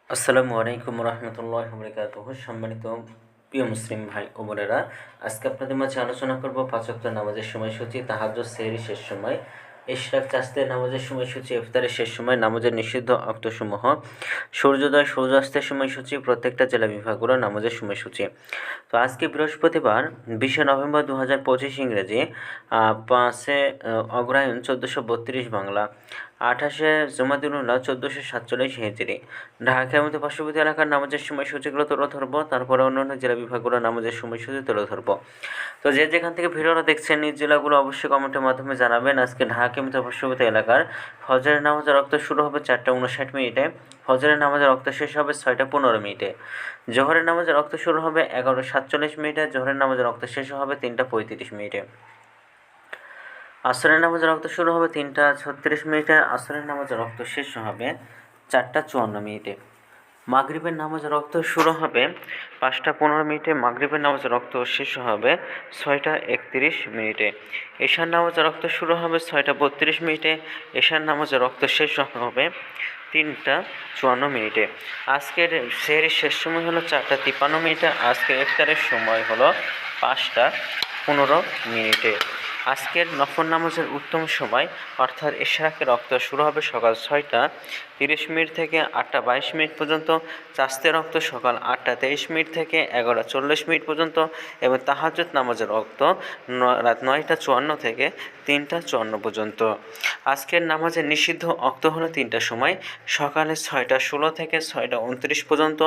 আসসালামু আলাইকুম রহমতুল্লাহ বরকাতুহু। সম্মানিত প্রিয় মুসলিম ভাই ও বোনেরা, আজকে আপনাদের মাঝে আলোচনা করব পাঁচ ওয়াক্ত নামাজের সময়সূচি, তাহাজ্জুদ, সেহরি শেষ সময়, ইশরাক, চাস্তের নামাজের সময়সূচি, ইফতারের শেষ সময়, নামাজের নিষিদ্ধ অক্তসমূহ, সূর্যোদয় সূর্যাস্তের সময়সূচি, প্রত্যেকটা জেলা বিভাগগুলোর নামাজের সময়সূচি। তো আজকে বৃহস্পতিবার 20 নভেম্বর 2025 ইংরেজি, 5 অগ্রহায়ণ 1432 বাংলা, 28 জুমাদুল উল্লাহ 1447 হিজরি। ঢাকার মধ্যে পার্শ্ববর্তী এলাকার নামাজের সময়সূচিগুলো তুলে ধরবো, তারপরে অন্যান্য জেলা বিভাগগুলোর নামাজের সময়সূচি তুলে ধরবো। তো যে যেখান থেকে ভিডিওটা দেখছেন নিজ জেলাগুলো অবশ্যই কমেন্টের মাধ্যমে জানাবেন। আজকে ঢাকা মধ্যে পার্শ্ববর্তী এলাকার ফজরের নামাজের রক্ত শুরু হবে 4টা 59 মিনিটে, ফজরের নামাজের রক্ত শেষ হবে 6টা 15 মিনিটে, জোহরের নামাজের রক্ত শুরু হবে 11টা 47 মিনিটে, জোহরের নামাজের রক্ত শেষ হবে 3টা 35 মিনিটে, আসরের নামাজের রক্ত শুরু হবে 3টা 36 মিনিটে, আসরের নামাজের রক্ত শেষ হবে 4টা 54 মিনিটে, মাগরিবের নামাজের রক্ত শুরু হবে 5টা 15 মিনিটে, মাগরিবের নামাজের রক্ত শেষ হবে 6টা 31 মিনিটে, এশার নামাজের রক্ত শুরু হবে 6টা 32 মিনিটে, এশার নামাজের রক্ত শেষ হবে 3টা 54 মিনিটে। আজকের সেহরির শেষ সময় হলো 4টা 53 মিনিটে, আজকের ইফতারের সময় হলো 5টা 15 মিনিটে। আজকের নফল নামাজের উত্তম সময় অর্থাৎ ইশরাকের রক্ত শুরু হবে সকাল 6টা 30 মিনিট থেকে 8টা 22 মিনিট পর্যন্ত, চাস্তের রক্ত সকাল 8টা 23 মিনিট থেকে 11টা 40 মিনিট পর্যন্ত এবং তাহাজ্জুদ নামাজের রক্ত রাত 9টা 54 থেকে 3টা 54 পর্যন্ত। আজকের নামাজের নিষিদ্ধ অক্ত হলো 3টার সময়, সকালে 6টা 16 থেকে 6টা 29 পর্যন্ত,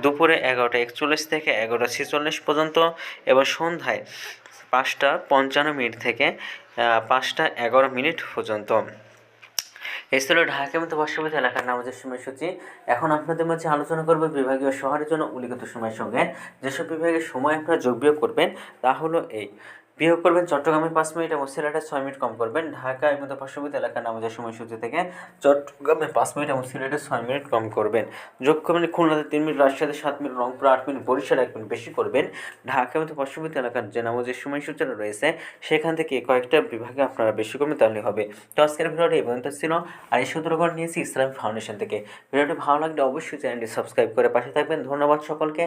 দুপুরে 11টা 41 থেকে 11টা 46 পর্যন্ত এবং সন্ধ্যায় 5টা 55 মিনিট থেকে 5টা 11 মিনিট পর্যন্ত। এই ছিল ঢাকার মতো পার্শ্ববর্তী এলাকার নামাজের সময়সূচি। এখন আপনাদের মাঝে আলোচনা করব বিভাগীয় শহরের জন্য উল্লিখিত সময়ের সঙ্গে যেসব বিভাগের সময় আপনারা যোগ বিয়োগ করবেন তা হলো এই: বিয়োগ করবেন চট্টগ্রামে 5 মিনিট এবং সিলেটে 6 মিনিট কম করবেন। ঢাকার মতো পার্শ্ববর্তী এলাকার নামাজের সময়সূচি থেকে চট্টগ্রামে 5 মিনিট এবং সিলেটে 6 মিনিট কম করবেন। যোগ করবেন খুলনাতে 3 মিনিট, রাজশাহীতে 7 মিনিট, রংপুরে 8 মিনিট, বরিশালে 1 মিনিট বেশি করবেন। ঢাকার মতো পার্শ্ববর্তী এলাকার যে নামাজের সময়সূচিটা রয়েছে সেখান থেকে কয়েকটা বিভাগে আপনারা বেশি করবেন, তাহলে হবে। তো আজকের ভিডিওটি এই পর্যন্ত ছিল, আর এই সূত্রগুলো নিয়েছি ইসলাম ফাউন্ডেশন থেকে। ভিডিওটি ভালো লাগলে অবশ্যই চ্যানেলটি সাবস্ক্রাইব করে পাশে থাকবেন। ধন্যবাদ সকলকে।